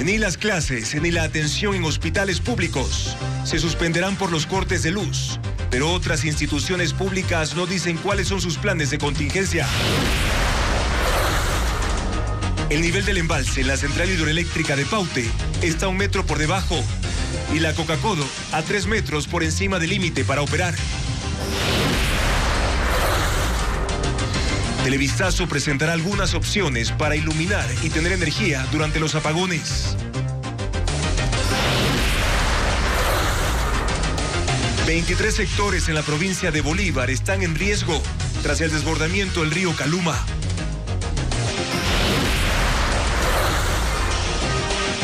Ni las clases ni la atención en hospitales públicos se suspenderán por los cortes de luz, pero otras instituciones públicas no dicen cuáles son sus planes de contingencia. El nivel del embalse en la central hidroeléctrica de Paute está 1 metro por debajo y la Coca-Codo a 3 metros por encima del límite para operar. Televistazo presentará algunas opciones para iluminar y tener energía durante los apagones. 23 sectores en la provincia de Bolívar están en riesgo tras el desbordamiento del río Caluma.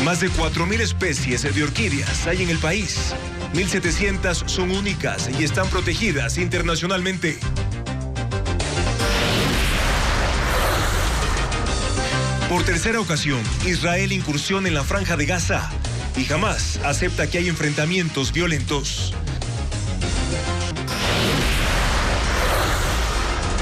Más de 4.000 especies de orquídeas hay en el país. 1.700 son únicas y están protegidas internacionalmente. Por tercera ocasión, Israel incursiona en la Franja de Gaza y jamás acepta que hay enfrentamientos violentos.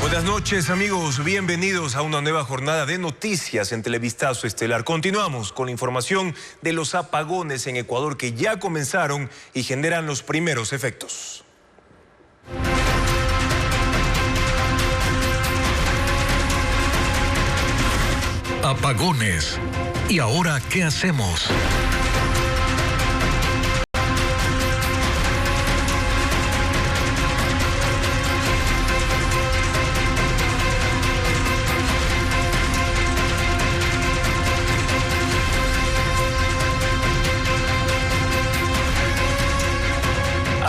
Buenas noches, amigos. Bienvenidos a una nueva jornada de noticias en Televistazo Estelar. Continuamos con la información de los apagones en Ecuador que ya comenzaron y generan los primeros efectos. Apagones. ¿Y ahora qué hacemos?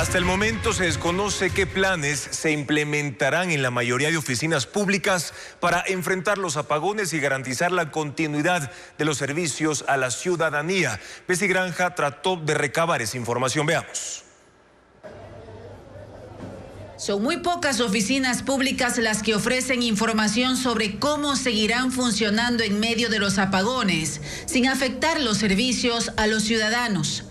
Hasta el momento se desconoce qué planes se implementarán en la mayoría de oficinas públicas para enfrentar los apagones y garantizar la continuidad de los servicios a la ciudadanía. Bessie Granja trató de recabar esa información. Veamos. Son muy pocas oficinas públicas las que ofrecen información sobre cómo seguirán funcionando en medio de los apagones, sin afectar los servicios a los ciudadanos.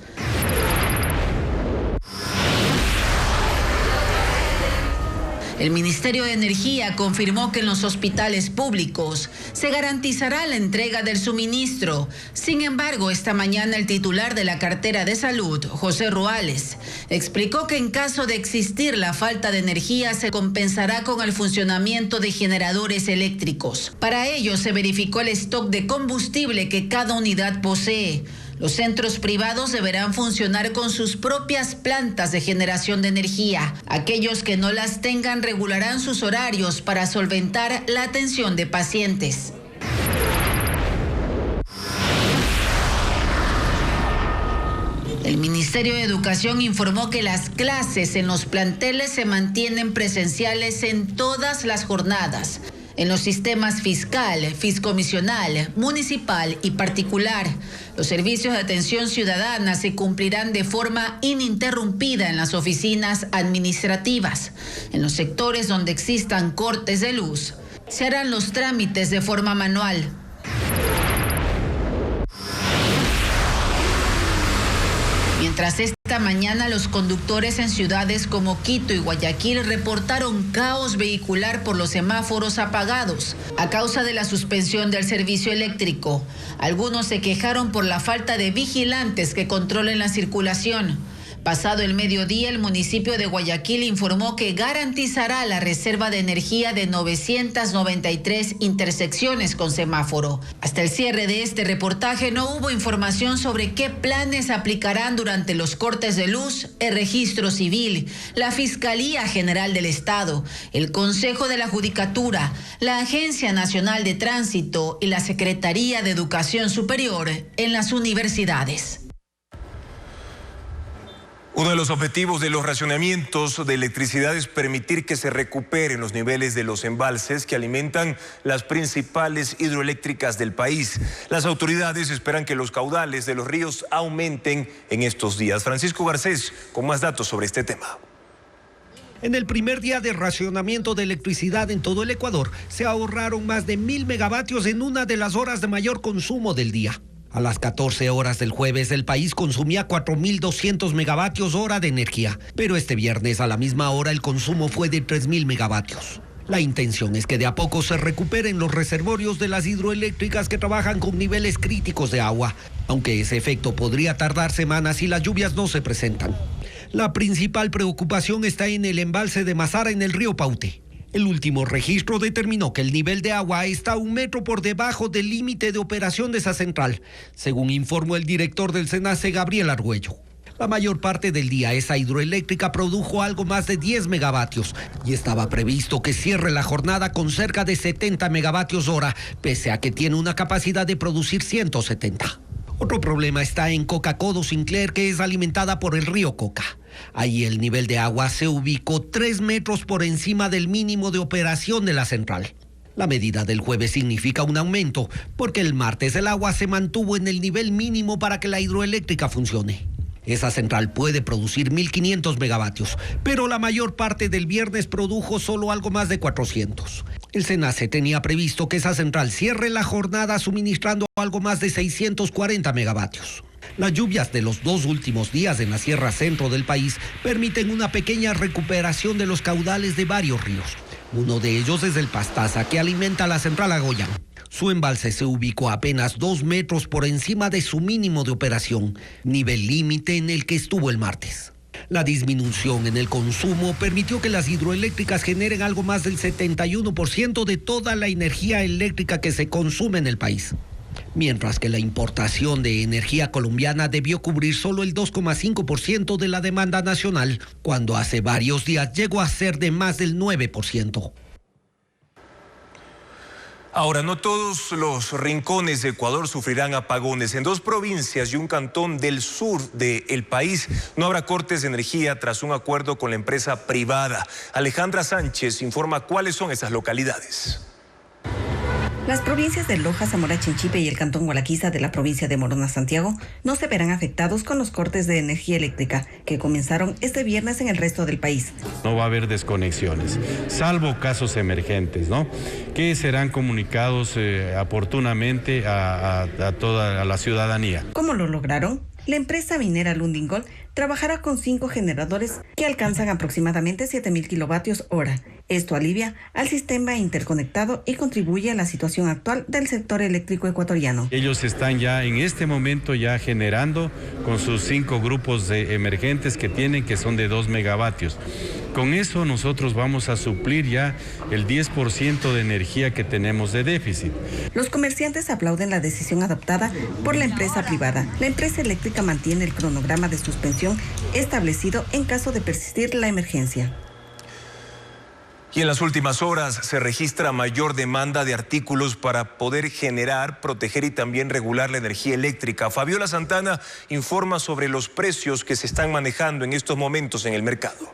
El Ministerio de Energía confirmó que en los hospitales públicos se garantizará la entrega del suministro. Sin embargo, esta mañana el titular de la cartera de salud, José Ruales, explicó que en caso de existir la falta de energía se compensará con el funcionamiento de generadores eléctricos. Para ello se verificó el stock de combustible que cada unidad posee. Los centros privados deberán funcionar con sus propias plantas de generación de energía. Aquellos que no las tengan regularán sus horarios para solventar la atención de pacientes. El Ministerio de Educación informó que las clases en los planteles se mantienen presenciales en todas las jornadas. En los sistemas fiscal, fiscomisional, municipal y particular, los servicios de atención ciudadana se cumplirán de forma ininterrumpida en las oficinas administrativas. En los sectores donde existan cortes de luz, se harán los trámites de forma manual. Mientras esta mañana los conductores en ciudades como Quito y Guayaquil reportaron caos vehicular por los semáforos apagados a causa de la suspensión del servicio eléctrico. Algunos se quejaron por la falta de vigilantes que controlen la circulación. Pasado el mediodía, el municipio de Guayaquil informó que garantizará la reserva de energía de 993 intersecciones con semáforo. Hasta el cierre de este reportaje no hubo información sobre qué planes aplicarán durante los cortes de luz, el Registro Civil, la Fiscalía General del Estado, el Consejo de la Judicatura, la Agencia Nacional de Tránsito y la Secretaría de Educación Superior en las universidades. Uno de los objetivos de los racionamientos de electricidad es permitir que se recuperen los niveles de los embalses que alimentan las principales hidroeléctricas del país. Las autoridades esperan que los caudales de los ríos aumenten en estos días. Francisco Garcés con más datos sobre este tema. En el primer día de racionamiento de electricidad en todo el Ecuador, se ahorraron más de 1.000 megavatios en una de las horas de mayor consumo del día. A las 14 horas del jueves, el país consumía 4.200 megavatios hora de energía, pero este viernes a la misma hora el consumo fue de 3.000 megavatios. La intención es que de a poco se recuperen los reservorios de las hidroeléctricas que trabajan con niveles críticos de agua, aunque ese efecto podría tardar semanas si las lluvias no se presentan. La principal preocupación está en el embalse de Mazara en el río Paute. El último registro determinó que el nivel de agua está 1 metro por debajo del límite de operación de esa central, según informó el director del SENACE, Gabriel Argüello. La mayor parte del día esa hidroeléctrica produjo algo más de 10 megavatios y estaba previsto que cierre la jornada con cerca de 70 megavatios hora, pese a que tiene una capacidad de producir 170. Otro problema está en Coca-Codo Sinclair, que es alimentada por el río Coca. Ahí el nivel de agua se ubicó 3 metros por encima del mínimo de operación de la central. La medida del jueves significa un aumento, porque el martes el agua se mantuvo en el nivel mínimo para que la hidroeléctrica funcione. Esa central puede producir 1.500 megavatios, pero la mayor parte del viernes produjo solo algo más de 400. El SENACE tenía previsto que esa central cierre la jornada suministrando algo más de 640 megavatios. Las lluvias de los 2 últimos días en la sierra centro del país permiten una pequeña recuperación de los caudales de varios ríos. Uno de ellos es el Pastaza, que alimenta la central Agoyán. Su embalse se ubicó apenas 2 metros por encima de su mínimo de operación, nivel límite en el que estuvo el martes. La disminución en el consumo permitió que las hidroeléctricas generen algo más del 71% de toda la energía eléctrica que se consume en el país, mientras que la importación de energía colombiana debió cubrir solo el 2,5% de la demanda nacional, cuando hace varios días llegó a ser de más del 9%. Ahora, no todos los rincones de Ecuador sufrirán apagones. En 2 provincias y un cantón del sur del país no habrá cortes de energía tras un acuerdo con la empresa privada. Alejandra Sánchez informa cuáles son esas localidades. Las provincias de Loja, Zamora, Chinchipe y el cantón Gualaquiza de la provincia de Morona, Santiago, no se verán afectados con los cortes de energía eléctrica que comenzaron este viernes en el resto del país. No va a haber desconexiones, salvo casos emergentes, ¿no? Que serán comunicados oportunamente a toda la ciudadanía. ¿Cómo lo lograron? La empresa minera Lundin Gold trabajará con 5 generadores que alcanzan aproximadamente 7.000 kilovatios hora. Esto alivia al sistema interconectado y contribuye a la situación actual del sector eléctrico ecuatoriano. Ellos están ya en este momento ya generando con sus 5 grupos de emergentes que tienen, que son de 2 megavatios. Con eso nosotros vamos a suplir ya el 10% de energía que tenemos de déficit. Los comerciantes aplauden la decisión adoptada por la empresa privada. La empresa eléctrica mantiene el cronograma de suspensión establecido en caso de persistir la emergencia. Y en las últimas horas se registra mayor demanda de artículos para poder generar, proteger y también regular la energía eléctrica. Fabiola Santana informa sobre los precios que se están manejando en estos momentos en el mercado.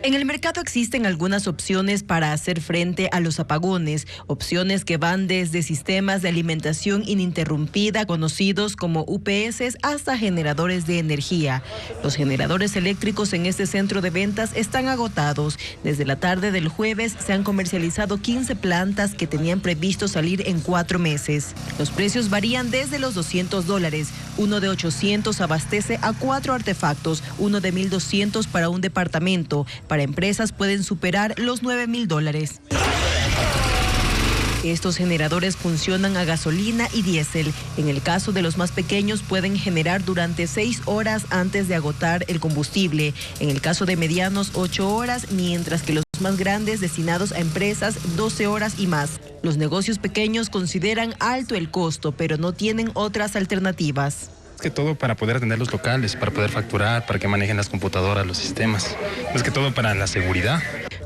En el mercado existen algunas opciones para hacer frente a los apagones, opciones que van desde sistemas de alimentación ininterrumpida, conocidos como UPS, hasta generadores de energía. Los generadores eléctricos en este centro de ventas están agotados. Desde la tarde del jueves se han comercializado 15 plantas que tenían previsto salir en 4 meses. Los precios varían desde los $200. Uno de 800 abastece a 4 artefactos, uno de 1.200 para un departamento. Para empresas pueden superar los $9.000. Estos generadores funcionan a gasolina y diésel. En el caso de los más pequeños pueden generar durante 6 horas antes de agotar el combustible. En el caso de medianos, 8 horas, mientras que los más grandes destinados a empresas, 12 horas y más. Los negocios pequeños consideran alto el costo, pero no tienen otras alternativas. Que todo para poder atender los locales, para poder facturar, para que manejen las computadoras, los sistemas. Más que todo para la seguridad.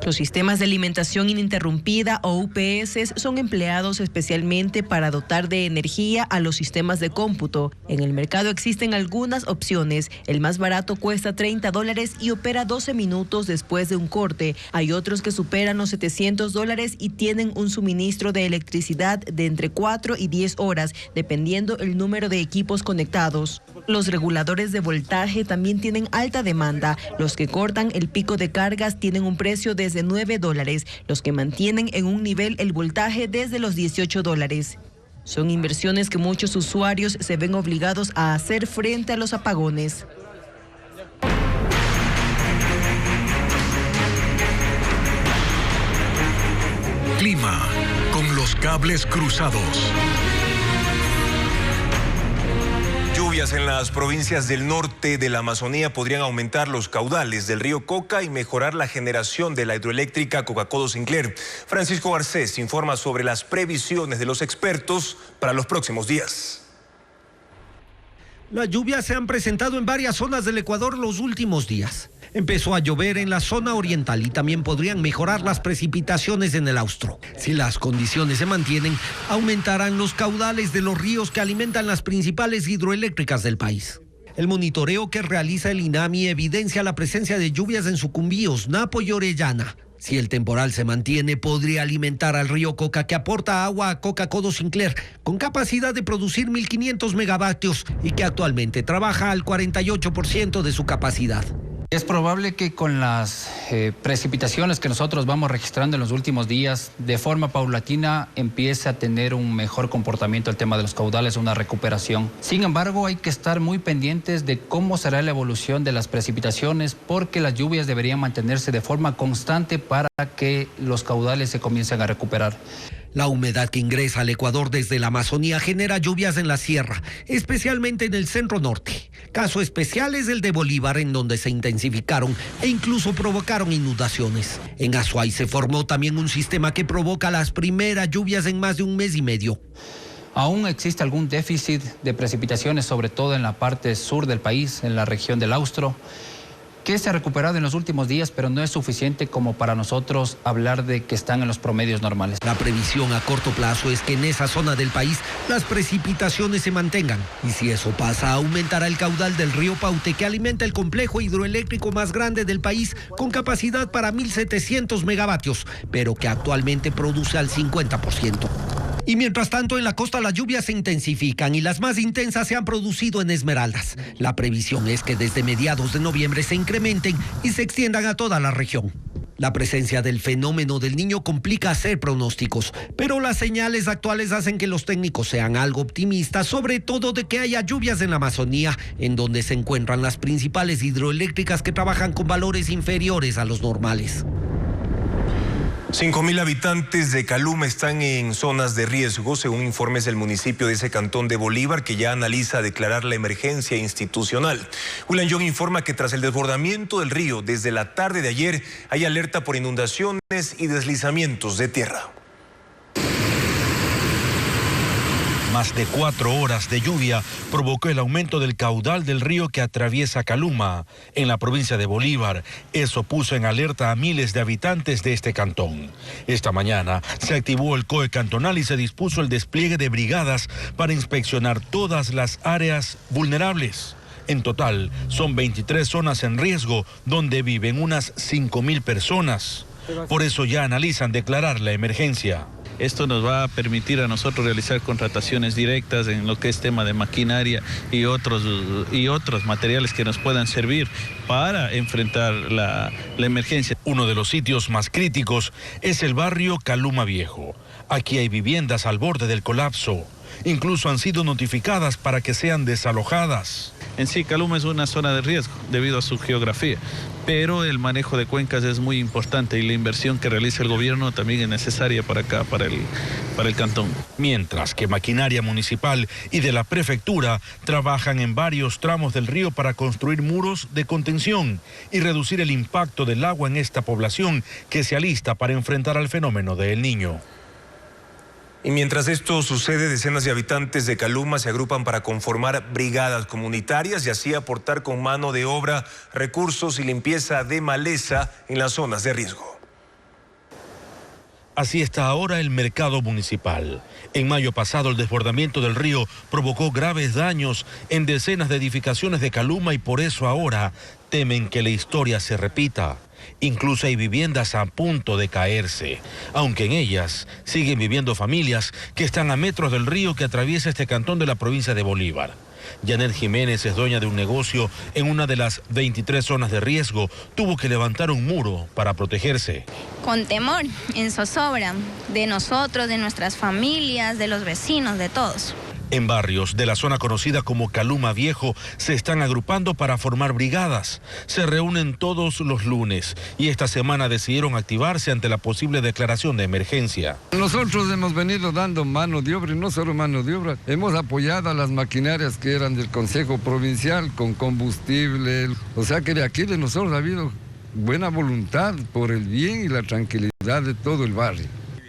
Los sistemas de alimentación ininterrumpida o UPS son empleados especialmente para dotar de energía a los sistemas de cómputo. En el mercado existen algunas opciones. El más barato cuesta $30 y opera 12 minutos después de un corte. Hay otros que superan los $700 y tienen un suministro de electricidad de entre 4 y 10 horas, dependiendo el número de equipos conectados. Los reguladores de voltaje también tienen alta demanda. Los que cortan el pico de cargas tienen un precio desde $9. Los que mantienen en un nivel el voltaje desde los $18. Son inversiones que muchos usuarios se ven obligados a hacer frente a los apagones. clima con los cables cruzados. Lluvias en las provincias del norte de la Amazonía podrían aumentar los caudales del río Coca y mejorar la generación de la hidroeléctrica Coca-Codo Sinclair. Francisco Garcés informa sobre las previsiones de los expertos para los próximos días. Las lluvias se han presentado en varias zonas del Ecuador los últimos días. Empezó a llover en la zona oriental y también podrían mejorar las precipitaciones en el austro. Si las condiciones se mantienen, aumentarán los caudales de los ríos que alimentan las principales hidroeléctricas del país. El monitoreo que realiza el INAMI evidencia la presencia de lluvias en Sucumbíos, Napo y Orellana. Si el temporal se mantiene, podría alimentar al río Coca, que aporta agua a Coca-Codo Sinclair, con capacidad de producir 1.500 megavatios y que actualmente trabaja al 48% de su capacidad. Es probable que con las precipitaciones que nosotros vamos registrando en los últimos días, de forma paulatina empiece a tener un mejor comportamiento el tema de los caudales, una recuperación. Sin embargo, hay que estar muy pendientes de cómo será la evolución de las precipitaciones, porque las lluvias deberían mantenerse de forma constante para que los caudales se comiencen a recuperar. La humedad que ingresa al Ecuador desde la Amazonía genera lluvias en la sierra, especialmente en el centro norte. Caso especial es el de Bolívar, en donde se intensificaron e incluso provocaron inundaciones. En Azuay se formó también un sistema que provoca las primeras lluvias en más de un mes y medio. Aún existe algún déficit de precipitaciones, sobre todo en la parte sur del país, en la región del Austro, que se ha recuperado en los últimos días, pero no es suficiente como para nosotros hablar de que están en los promedios normales. La previsión a corto plazo es que en esa zona del país las precipitaciones se mantengan. Y si eso pasa, aumentará el caudal del río Paute, que alimenta el complejo hidroeléctrico más grande del país, con capacidad para 1.700 megavatios, pero que actualmente produce al 50%. Y mientras tanto, en la costa las lluvias se intensifican y las más intensas se han producido en Esmeraldas. La previsión es que desde mediados de noviembre se incrementen y se extiendan a toda la región. La presencia del fenómeno del Niño complica hacer pronósticos, pero las señales actuales hacen que los técnicos sean algo optimistas, sobre todo de que haya lluvias en la Amazonía, en donde se encuentran las principales hidroeléctricas que trabajan con valores inferiores a los normales. 5.000 habitantes de Caluma están en zonas de riesgo, según informes del municipio de ese cantón de Bolívar, que ya analiza declarar la emergencia institucional. William Young informa que tras el desbordamiento del río desde la tarde de ayer, hay alerta por inundaciones y deslizamientos de tierra. Más de 4 horas de lluvia provocó el aumento del caudal del río que atraviesa Caluma, en la provincia de Bolívar. Eso puso en alerta a miles de habitantes de este cantón. Esta mañana se activó el COE cantonal y se dispuso el despliegue de brigadas para inspeccionar todas las áreas vulnerables. En total, son 23 zonas en riesgo donde viven unas 5.000 personas. Por eso ya analizan declarar la emergencia. Esto nos va a permitir a nosotros realizar contrataciones directas en lo que es tema de maquinaria y otros materiales que nos puedan servir para enfrentar la emergencia. Uno de los sitios más críticos es el barrio Caluma Viejo. Aquí hay viviendas al borde del colapso. Incluso han sido notificadas para que sean desalojadas. En sí, Caluma es una zona de riesgo debido a su geografía, pero el manejo de cuencas es muy importante y la inversión que realiza el gobierno también es necesaria para acá, para el cantón. Mientras que maquinaria municipal y de la prefectura trabajan en varios tramos del río para construir muros de contención y reducir el impacto del agua en esta población que se alista para enfrentar al fenómeno de El Niño. Y mientras esto sucede, decenas de habitantes de Caluma se agrupan para conformar brigadas comunitarias y así aportar con mano de obra, recursos y limpieza de maleza en las zonas de riesgo. Así está ahora el mercado municipal. En mayo pasado, el desbordamiento del río provocó graves daños en decenas de edificaciones de Caluma y por eso ahora temen que la historia se repita. Incluso hay viviendas a punto de caerse, aunque en ellas siguen viviendo familias que están a metros del río que atraviesa este cantón de la provincia de Bolívar. Janet Jiménez es dueña de un negocio en una de las 23 zonas de riesgo. Tuvo que levantar un muro para protegerse. Con temor, en zozobra, de nosotros, de nuestras familias, de los vecinos, de todos. En barrios de la zona conocida como Caluma Viejo se están agrupando para formar brigadas. Se reúnen todos los lunes y esta semana decidieron activarse ante la posible declaración de emergencia. Nosotros hemos venido dando mano de obra y no solo mano de obra. Hemos apoyado a las maquinarias que eran del Consejo Provincial con combustible. O sea que de aquí de nosotros ha habido buena voluntad por el bien y la tranquilidad de todo el barrio.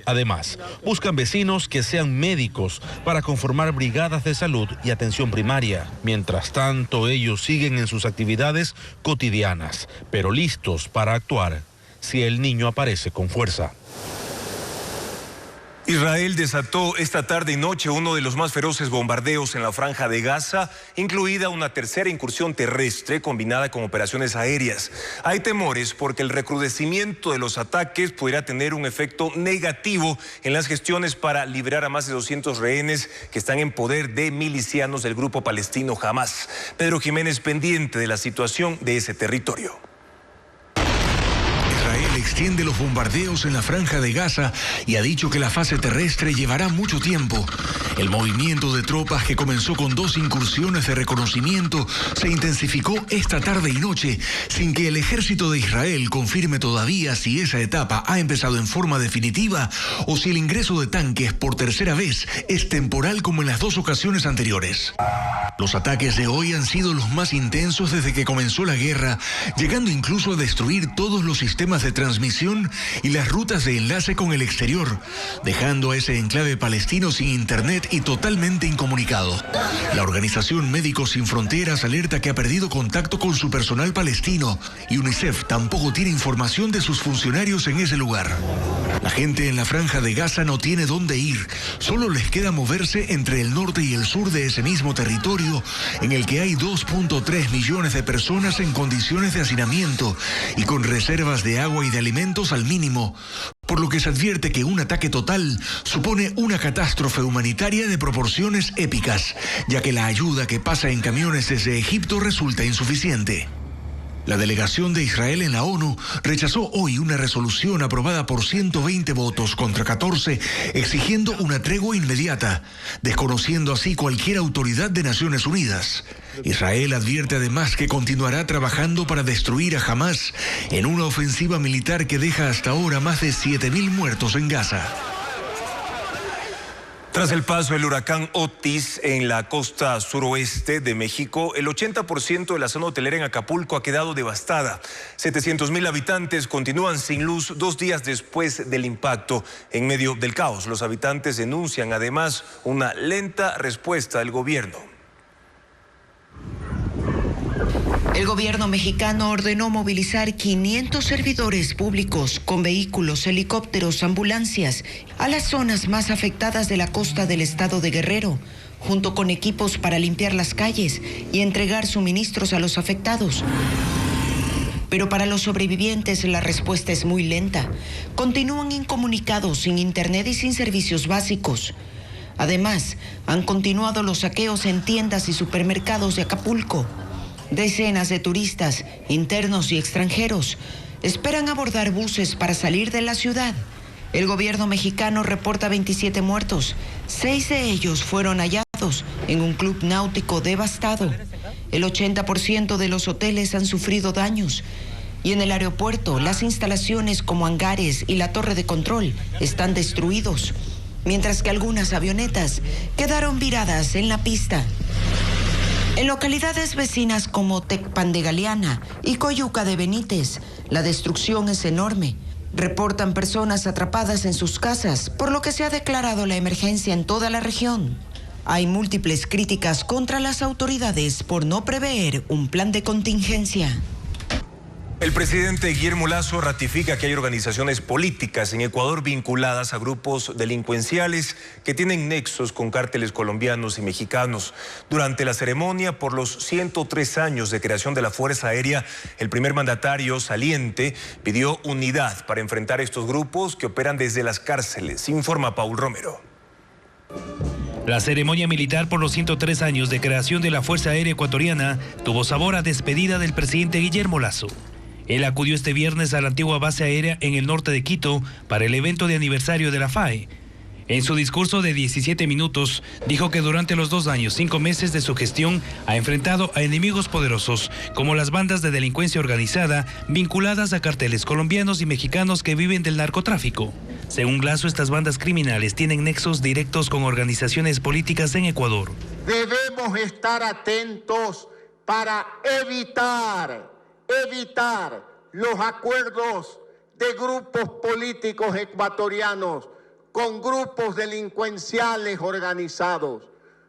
Además, buscan vecinos que sean médicos para conformar brigadas de salud y atención primaria. Mientras tanto, ellos siguen en sus actividades cotidianas, pero listos para actuar si el niño aparece con fuerza. Israel desató esta tarde y noche uno de los más feroces bombardeos en la Franja de Gaza, incluida una tercera incursión terrestre combinada con operaciones aéreas. Hay temores porque el recrudecimiento de los ataques pudiera tener un efecto negativo en las gestiones para liberar a más de 200 rehenes que están en poder de milicianos del grupo palestino Hamas. Pedro Jiménez, pendiente de la situación de ese territorio. Israel extiende los bombardeos en la Franja de Gaza y ha dicho que la fase terrestre llevará mucho tiempo. El movimiento de tropas, que comenzó con 2 incursiones de reconocimiento, se intensificó esta tarde y noche, sin que el ejército de Israel confirme todavía si esa etapa ha empezado en forma definitiva o si el ingreso de tanques por tercera vez es temporal como en las 2 ocasiones anteriores. Los ataques de hoy han sido los más intensos desde que comenzó la guerra, llegando incluso a destruir todos los sistemas de transmisión y las rutas de enlace con el exterior, dejando a ese enclave palestino sin internet y totalmente incomunicado. La organización Médicos Sin Fronteras alerta que ha perdido contacto con su personal palestino y UNICEF tampoco tiene información de sus funcionarios en ese lugar. La gente en la Franja de Gaza no tiene dónde ir, solo les queda moverse entre el norte y el sur de ese mismo territorio, en el que hay 2.3 millones de personas en condiciones de hacinamiento y con reservas de agua y de alimentos al mínimo, por lo que se advierte que un ataque total supone una catástrofe humanitaria de proporciones épicas, ya que la ayuda que pasa en camiones desde Egipto resulta insuficiente. La delegación de Israel en la ONU rechazó hoy una resolución aprobada por 120 votos contra 14, exigiendo una tregua inmediata, desconociendo así cualquier autoridad de Naciones Unidas. Israel advierte además que continuará trabajando para destruir a Hamas en una ofensiva militar que deja hasta ahora más de 7.000 muertos en Gaza. Tras el paso del huracán Otis en la costa suroeste de México, el 80% de la zona hotelera en Acapulco ha quedado devastada. 700,000 habitantes continúan sin luz 2 días después del impacto. En medio del caos, los habitantes denuncian además una lenta respuesta del gobierno. El gobierno mexicano ordenó movilizar 500 servidores públicos con vehículos, helicópteros, ambulancias a las zonas más afectadas de la costa del estado de Guerrero, junto con equipos para limpiar las calles y entregar suministros a los afectados. Pero para los sobrevivientes la respuesta es muy lenta. Continúan incomunicados, sin internet y sin servicios básicos. Además, han continuado los saqueos en tiendas y supermercados de Acapulco. Decenas de turistas, internos y extranjeros, esperan abordar buses para salir de la ciudad. El gobierno mexicano reporta 27 muertos. 6 de ellos fueron hallados en un club náutico devastado. El 80% de los hoteles han sufrido daños. Y en el aeropuerto, las instalaciones como hangares y la torre de control están destruidos, mientras que algunas avionetas quedaron viradas en la pista. En localidades vecinas como Tecpan de Galeana y Coyuca de Benítez, la destrucción es enorme. Reportan personas atrapadas en sus casas, por lo que se ha declarado la emergencia en toda la región. Hay múltiples críticas contra las autoridades por no prever un plan de contingencia. El presidente Guillermo Lasso ratifica que hay organizaciones políticas en Ecuador vinculadas a grupos delincuenciales que tienen nexos con cárteles colombianos y mexicanos. Durante la ceremonia por los 103 años de creación de la Fuerza Aérea, el primer mandatario saliente pidió unidad para enfrentar estos grupos que operan desde las cárceles, informa Paul Romero. La ceremonia militar por los 103 años de creación de la Fuerza Aérea Ecuatoriana tuvo sabor a despedida del presidente Guillermo Lasso. Él acudió este viernes a la antigua base aérea en el norte de Quito para el evento de aniversario de la FAE. En su discurso de 17 minutos, dijo que durante los 2 años, 5 meses de su gestión, ha enfrentado a enemigos poderosos, como las bandas de delincuencia organizada, vinculadas a carteles colombianos y mexicanos que viven del narcotráfico. Según Lasso, estas bandas criminales tienen nexos directos con organizaciones políticas en Ecuador. Debemos estar atentos para evitar los acuerdos de grupos políticos ecuatorianos con grupos delincuenciales organizados.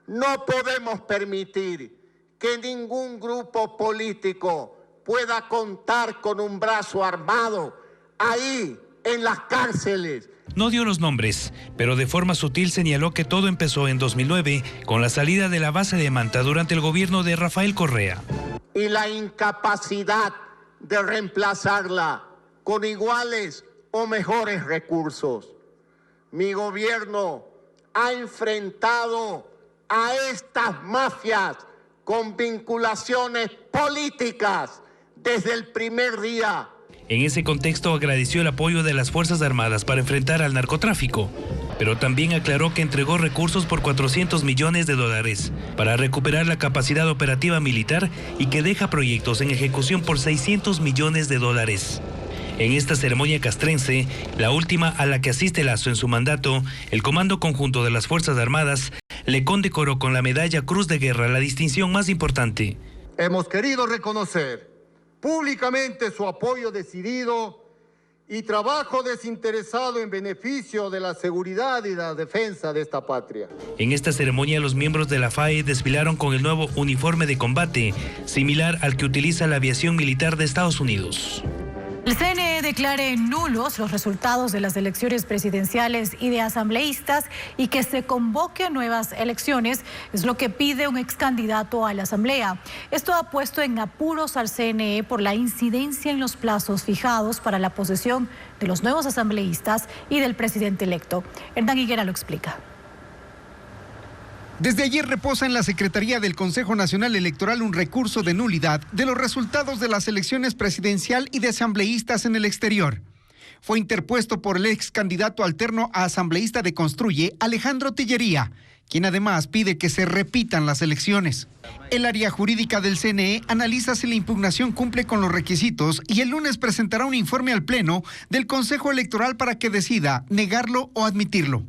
No podemos permitir que ningún grupo político pueda contar con un brazo armado ahí en las cárceles. No dio los nombres, pero de forma sutil señaló que todo empezó en 2009 con la salida de la base de Manta durante el gobierno de Rafael Correa. Y la incapacidad de reemplazarla con iguales o mejores recursos. Mi gobierno ha enfrentado a estas mafias con vinculaciones políticas desde el primer día. En ese contexto agradeció el apoyo de las Fuerzas Armadas para enfrentar al narcotráfico, pero también aclaró que entregó recursos por $400 millones para recuperar la capacidad operativa militar y que deja proyectos en ejecución por $600 millones. En esta ceremonia castrense, la última a la que asiste Lasso en su mandato, el Comando Conjunto de las Fuerzas Armadas le condecoró con la Medalla Cruz de Guerra, la distinción más importante. Hemos querido reconocer públicamente su apoyo decidido y trabajo desinteresado en beneficio de la seguridad y la defensa de esta patria. En esta ceremonia, los miembros de la FAE desfilaron con el nuevo uniforme de combate, similar al que utiliza la aviación militar de Estados Unidos. El CNE declare nulos los resultados de las elecciones presidenciales y de asambleístas y que se convoque a nuevas elecciones, es lo que pide un ex candidato a la Asamblea. Esto ha puesto en apuros al CNE por la incidencia en los plazos fijados para la posesión de los nuevos asambleístas y del presidente electo. Hernán Higuera lo explica. Desde ayer reposa en la Secretaría del Consejo Nacional Electoral un recurso de nulidad de los resultados de las elecciones presidencial y de asambleístas en el exterior. Fue interpuesto por el ex candidato alterno a asambleísta de Construye, Alejandro Tillería, quien además pide que se repitan las elecciones. El área jurídica del CNE analiza si la impugnación cumple con los requisitos y el lunes presentará un informe al Pleno del Consejo Electoral para que decida negarlo o admitirlo.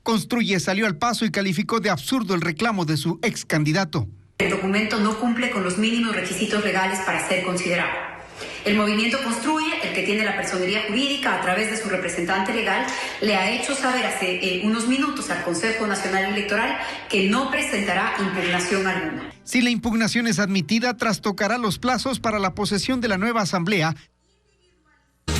Construye salió al paso y calificó de absurdo el reclamo de su ex candidato. El documento no cumple con los mínimos requisitos legales para ser considerado. El movimiento Construye, el que tiene la personería jurídica a través de su representante legal, le ha hecho saber hace unos minutos al Consejo Nacional Electoral que no presentará impugnación alguna. Si la impugnación es admitida, trastocará los plazos para la posesión de la nueva asamblea.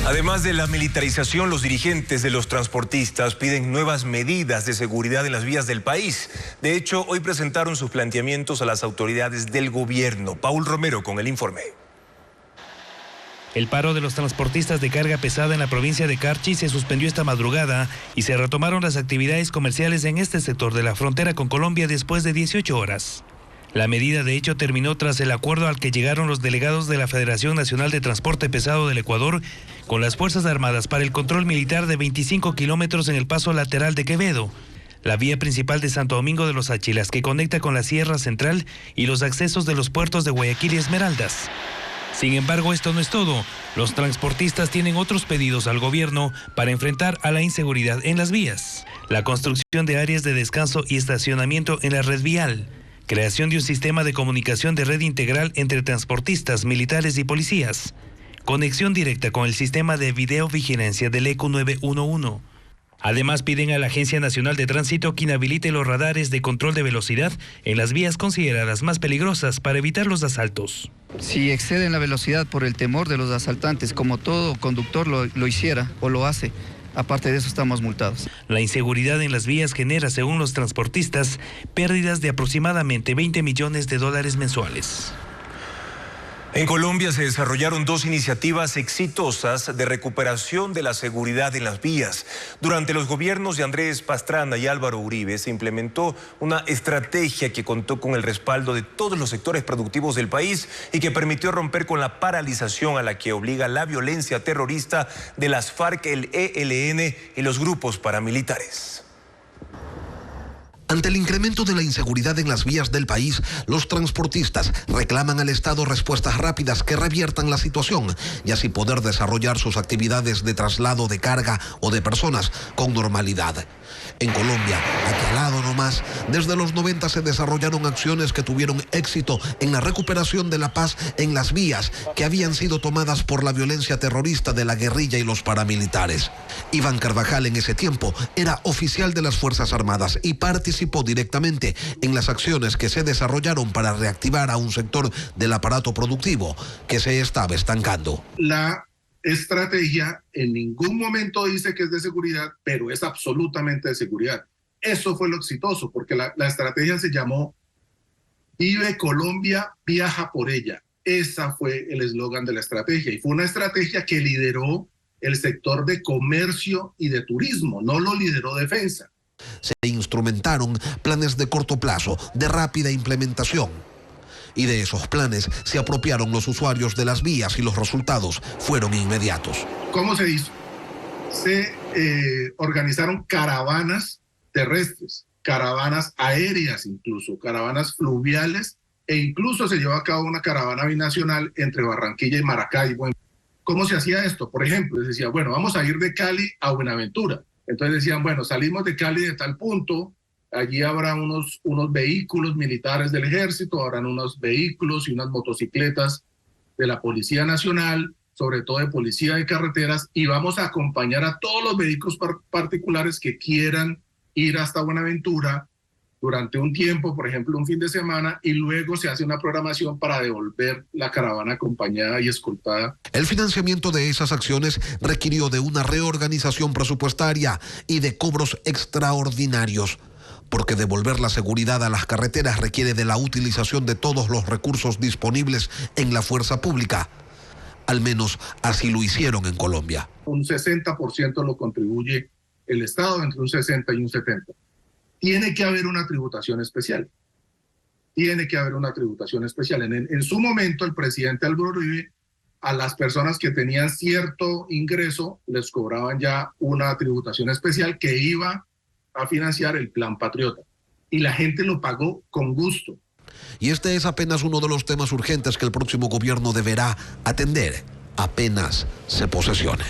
Además de la militarización, los dirigentes de los transportistas piden nuevas medidas de seguridad en las vías del país. De hecho, hoy presentaron sus planteamientos a las autoridades del gobierno. Paul Romero con el informe. El paro de los transportistas de carga pesada en la provincia de Carchi se suspendió esta madrugada y se retomaron las actividades comerciales en este sector de la frontera con Colombia después de 18 horas. La medida, de hecho, terminó tras el acuerdo al que llegaron los delegados de la Federación Nacional de Transporte Pesado del Ecuador con las Fuerzas Armadas para el control militar de 25 kilómetros en el paso lateral de Quevedo, la vía principal de Santo Domingo de los Áchilas, que conecta con la Sierra Central y los accesos de los puertos de Guayaquil y Esmeraldas. Sin embargo, esto no es todo. Los transportistas tienen otros pedidos al gobierno para enfrentar a la inseguridad en las vías. La construcción de áreas de descanso y estacionamiento en la red vial. Creación de un sistema de comunicación de red integral entre transportistas, militares y policías. Conexión directa con el sistema de videovigilancia del ECU 911. Además, piden a la Agencia Nacional de Tránsito que inhabilite los radares de control de velocidad en las vías consideradas más peligrosas para evitar los asaltos. Si exceden la velocidad por el temor de los asaltantes, como todo conductor lo hiciera o lo hace, aparte de eso estamos multados. La inseguridad en las vías genera, según los transportistas, pérdidas de aproximadamente $20 millones mensuales. En Colombia se desarrollaron 2 iniciativas exitosas de recuperación de la seguridad en las vías. Durante los gobiernos de Andrés Pastrana y Álvaro Uribe se implementó una estrategia que contó con el respaldo de todos los sectores productivos del país y que permitió romper con la paralización a la que obliga la violencia terrorista de las FARC, el ELN y los grupos paramilitares. Ante el incremento de la inseguridad en las vías del país, los transportistas reclaman al Estado respuestas rápidas que reviertan la situación y así poder desarrollar sus actividades de traslado de carga o de personas con normalidad. En Colombia, aquí al lado nomás, desde los 90 se desarrollaron acciones que tuvieron éxito en la recuperación de la paz en las vías que habían sido tomadas por la violencia terrorista de la guerrilla y los paramilitares. Iván Carvajal en ese tiempo era oficial de las Fuerzas Armadas y participó directamente en las acciones que se desarrollaron para reactivar a un sector del aparato productivo que se estaba estancando. La estrategia en ningún momento dice que es de seguridad, pero es absolutamente de seguridad. Eso fue lo exitoso, porque la estrategia se llamó Vive Colombia, viaja por ella. Esa fue el eslogan de la estrategia y fue una estrategia que lideró el sector de comercio y de turismo, no lo lideró defensa. Se instrumentaron planes de corto plazo, de rápida implementación. Y de esos planes se apropiaron los usuarios de las vías y los resultados fueron inmediatos. ¿Cómo se hizo? Se organizaron caravanas terrestres, caravanas aéreas incluso, caravanas fluviales e incluso se llevó a cabo una caravana binacional entre Barranquilla y Maracaibo. ¿Cómo se hacía esto? Por ejemplo, les decía, bueno, vamos a ir de Cali a Buenaventura. Entonces decían, bueno, salimos de Cali de tal punto, allí habrá unos vehículos militares del ejército, habrán unos vehículos y unas motocicletas de la Policía Nacional, sobre todo de Policía de Carreteras, y vamos a acompañar a todos los vehículos particulares que quieran ir hasta Buenaventura durante un tiempo, por ejemplo, un fin de semana, y luego se hace una programación para devolver la caravana acompañada y escoltada. El financiamiento de esas acciones requirió de una reorganización presupuestaria y de cobros extraordinarios, porque devolver la seguridad a las carreteras requiere de la utilización de todos los recursos disponibles en la fuerza pública. Al menos así lo hicieron en Colombia. Un 60% lo contribuye el Estado, entre un 60 y un 70%. Tiene que haber una tributación especial. Tiene que haber una tributación especial. En su momento, el presidente Álvaro Uribe, a las personas que tenían cierto ingreso, les cobraban ya una tributación especial que iba a financiar el Plan Patriota. Y la gente lo pagó con gusto. Y este es apenas uno de los temas urgentes que el próximo gobierno deberá atender apenas se posesione.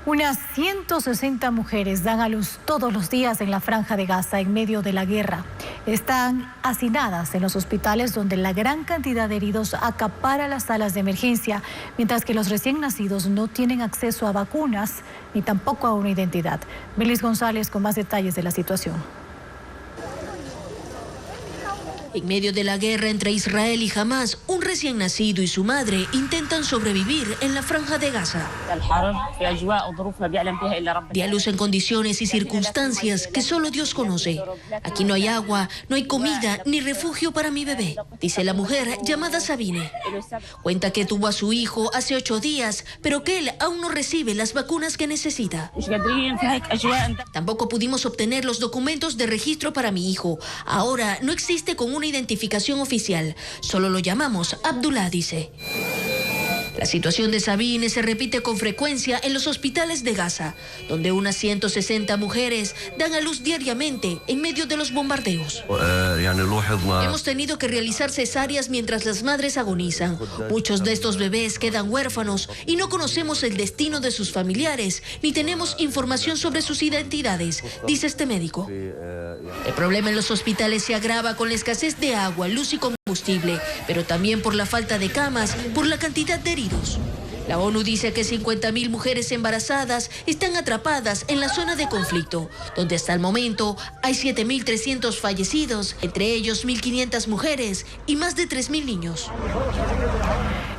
Unas 160 mujeres dan a luz todos los días en la Franja de Gaza en medio de la guerra. Están hacinadas en los hospitales donde la gran cantidad de heridos acapara las salas de emergencia, mientras que los recién nacidos no tienen acceso a vacunas ni tampoco a una identidad. Belis González con más detalles de la situación. En medio de la guerra entre Israel y Hamas, un recién nacido y su madre intentan sobrevivir en la Franja de Gaza. Di a luz en condiciones y circunstancias que solo Dios conoce. Aquí no hay agua, no hay comida ni refugio para mi bebé, dice la mujer llamada Sabine. Cuenta que tuvo a su hijo hace 8 días, pero que él aún no recibe las vacunas que necesita. Tampoco pudimos obtener los documentos de registro para mi hijo. Ahora no existe con una identificación oficial. Solo lo llamamos Abdullah, dice. La situación de Sabine se repite con frecuencia en los hospitales de Gaza, donde unas 160 mujeres dan a luz diariamente en medio de los bombardeos. Hemos tenido que realizar cesáreas mientras las madres agonizan. Muchos de estos bebés quedan huérfanos y no conocemos el destino de sus familiares, ni tenemos información sobre sus identidades, dice este médico. El problema en los hospitales se agrava con la escasez de agua, luz y combustible, pero también por la falta de camas, por la cantidad de heridos. La ONU dice que 50.000 mujeres embarazadas están atrapadas en la zona de conflicto, donde hasta el momento hay 7.300 fallecidos, entre ellos 1.500 mujeres y más de 3.000 niños.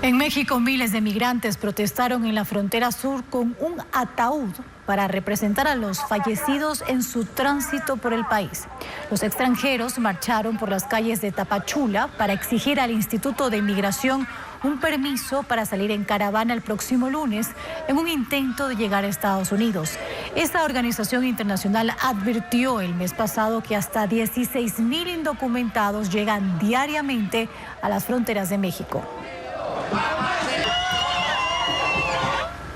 En México, miles de migrantes protestaron en la frontera sur con un ataúd para representar a los fallecidos en su tránsito por el país. Los extranjeros marcharon por las calles de Tapachula para exigir al Instituto de Migración un permiso para salir en caravana el próximo lunes en un intento de llegar a Estados Unidos. Esta organización internacional advirtió el mes pasado que hasta 16.000 indocumentados llegan diariamente a las fronteras de México.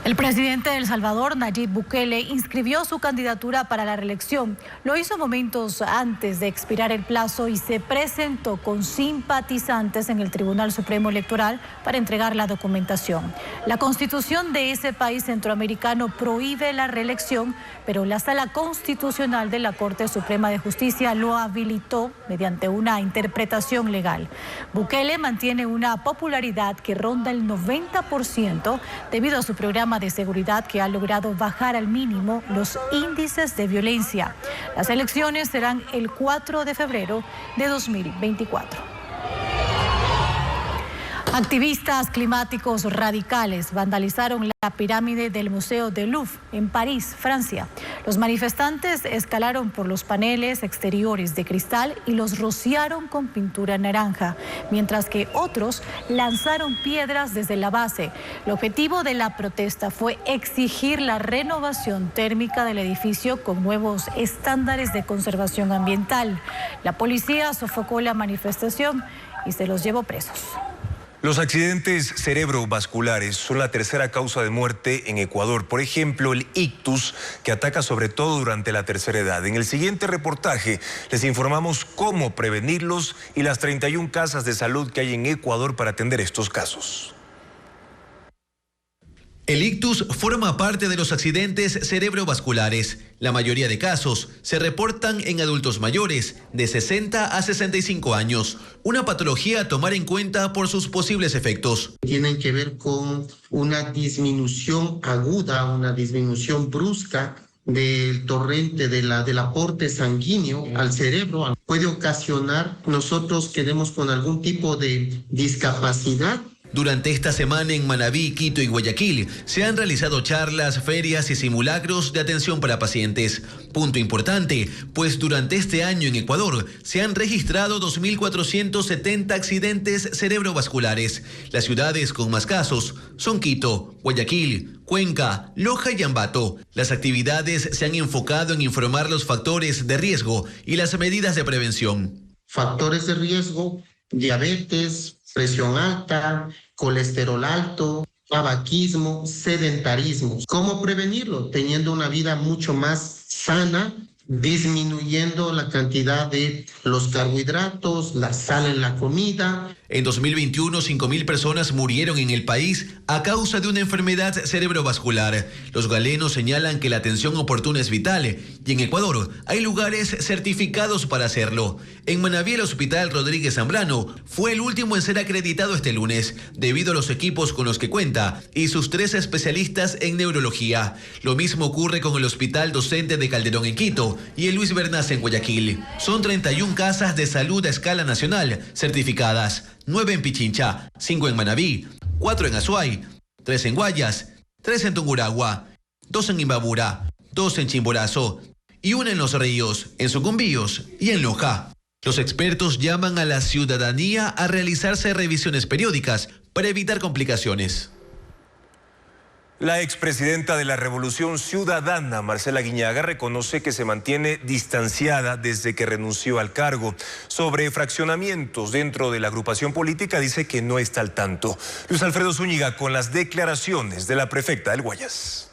El presidente de El Salvador, Nayib Bukele, inscribió su candidatura para la reelección. Lo hizo momentos antes de expirar el plazo y se presentó con simpatizantes en el Tribunal Supremo Electoral para entregar la documentación. La constitución de ese país centroamericano prohíbe la reelección, pero la Sala Constitucional de la Corte Suprema de Justicia lo habilitó mediante una interpretación legal. Bukele mantiene una popularidad que ronda el 90% debido a su programa de seguridad que ha logrado bajar al mínimo los índices de violencia. Las elecciones serán el 4 de febrero de 2024. Activistas climáticos radicales vandalizaron la pirámide del Museo del Louvre en París, Francia. Los manifestantes escalaron por los paneles exteriores de cristal y los rociaron con pintura naranja, mientras que otros lanzaron piedras desde la base. El objetivo de la protesta fue exigir la renovación térmica del edificio con nuevos estándares de conservación ambiental. La policía sofocó la manifestación y se los llevó presos. Los accidentes cerebrovasculares son la tercera causa de muerte en Ecuador. Por ejemplo, el ictus, que ataca sobre todo durante la tercera edad. En el siguiente reportaje les informamos cómo prevenirlos y las 31 casas de salud que hay en Ecuador para atender estos casos. El ictus forma parte de los accidentes cerebrovasculares. La mayoría de casos se reportan en adultos mayores, de 60 a 65 años. Una patología a tomar en cuenta por sus posibles efectos. Tienen que ver con una disminución aguda, una disminución brusca del torrente del aporte sanguíneo al cerebro. Puede ocasionar nosotros quedemos con algún tipo de discapacidad. Durante esta semana en Manabí, Quito y Guayaquil se han realizado charlas, ferias y simulacros de atención para pacientes. Punto importante, pues durante este año en Ecuador se han registrado 2.470 accidentes cerebrovasculares. Las ciudades con más casos son Quito, Guayaquil, Cuenca, Loja y Ambato. Las actividades se han enfocado en informar los factores de riesgo y las medidas de prevención. Factores de riesgo, diabetes, presión alta, colesterol alto, tabaquismo, sedentarismo. ¿Cómo prevenirlo? Teniendo una vida mucho más sana, disminuyendo la cantidad de los carbohidratos, la sal en la comida. En 2021, 5.000 personas murieron en el país a causa de una enfermedad cerebrovascular. Los galenos señalan que la atención oportuna es vital y en Ecuador hay lugares certificados para hacerlo. En Manabí, el Hospital Rodríguez Zambrano fue el último en ser acreditado este lunes debido a los equipos con los que cuenta y sus 3 especialistas en neurología. Lo mismo ocurre con el Hospital Docente de Calderón en Quito y el Luis Bernace en Guayaquil. Son 31 casas de salud a escala nacional certificadas. 9 en Pichincha, 5 en Manabí, 4 en Azuay, 3 en Guayas, 3 en Tungurahua, 2 en Imbabura, 2 en Chimborazo y 1 en Los Ríos, en Sucumbíos y en Loja. Los expertos llaman a la ciudadanía a realizarse revisiones periódicas para evitar complicaciones. La expresidenta de la Revolución Ciudadana, Marcela Guiñaga, reconoce que se mantiene distanciada desde que renunció al cargo. Sobre fraccionamientos dentro de la agrupación política, dice que no está al tanto. Luis Alfredo Zúñiga con las declaraciones de la prefecta del Guayas.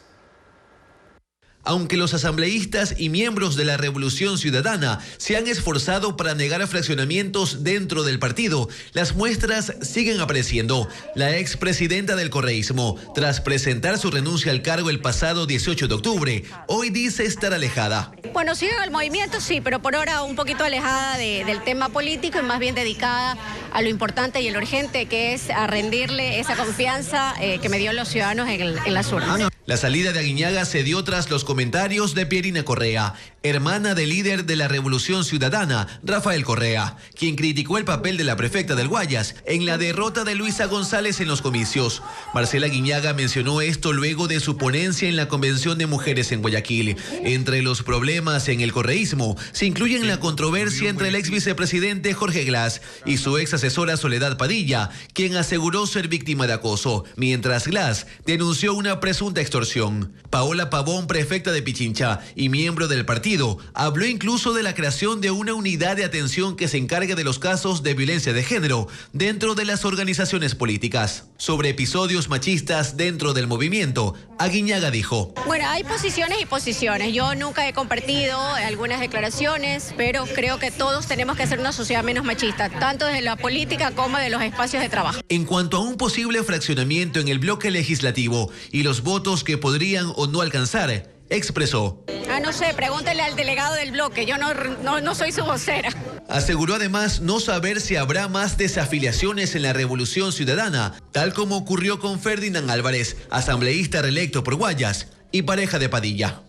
Aunque los asambleístas y miembros de la Revolución Ciudadana se han esforzado para negar fraccionamientos dentro del partido, las muestras siguen apareciendo. La expresidenta del correísmo, tras presentar su renuncia al cargo el pasado 18 de octubre, hoy dice estar alejada. Bueno, sigue el movimiento, sí, pero por ahora un poquito alejada del tema político y más bien dedicada a lo importante y lo urgente, que es a rendirle esa confianza que me dio los ciudadanos en las urnas. La salida de Aguiñaga se dio tras los comentarios de Pierina Correa, hermana del líder de la Revolución Ciudadana, Rafael Correa, quien criticó el papel de la prefecta del Guayas en la derrota de Luisa González en los comicios. Marcela Guiñaga mencionó esto luego de su ponencia en la Convención de Mujeres en Guayaquil. Entre los problemas en el correísmo se incluyen la controversia entre el ex vicepresidente Jorge Glass y su ex asesora Soledad Padilla, quien aseguró ser víctima de acoso, mientras Glass denunció una presunta extorsión. extorsión. Paola Pavón, prefecta de Pichincha y miembro del partido, habló incluso de la creación de una unidad de atención que se encargue de los casos de violencia de género dentro de las organizaciones políticas. Sobre episodios machistas dentro del movimiento, Aguiñaga dijo: Bueno, hay posiciones y posiciones. Yo nunca he compartido algunas declaraciones, pero creo que todos tenemos que hacer una sociedad menos machista, tanto desde la política como de los espacios de trabajo. En cuanto a un posible fraccionamiento en el bloque legislativo y los votos que podrían o no alcanzar, expresó: No sé, pregúntele al delegado del bloque, yo no soy su vocera. Aseguró además no saber si habrá más desafiliaciones en la Revolución Ciudadana, tal como ocurrió con Ferdinand Álvarez, asambleísta reelecto por Guayas y pareja de Padilla.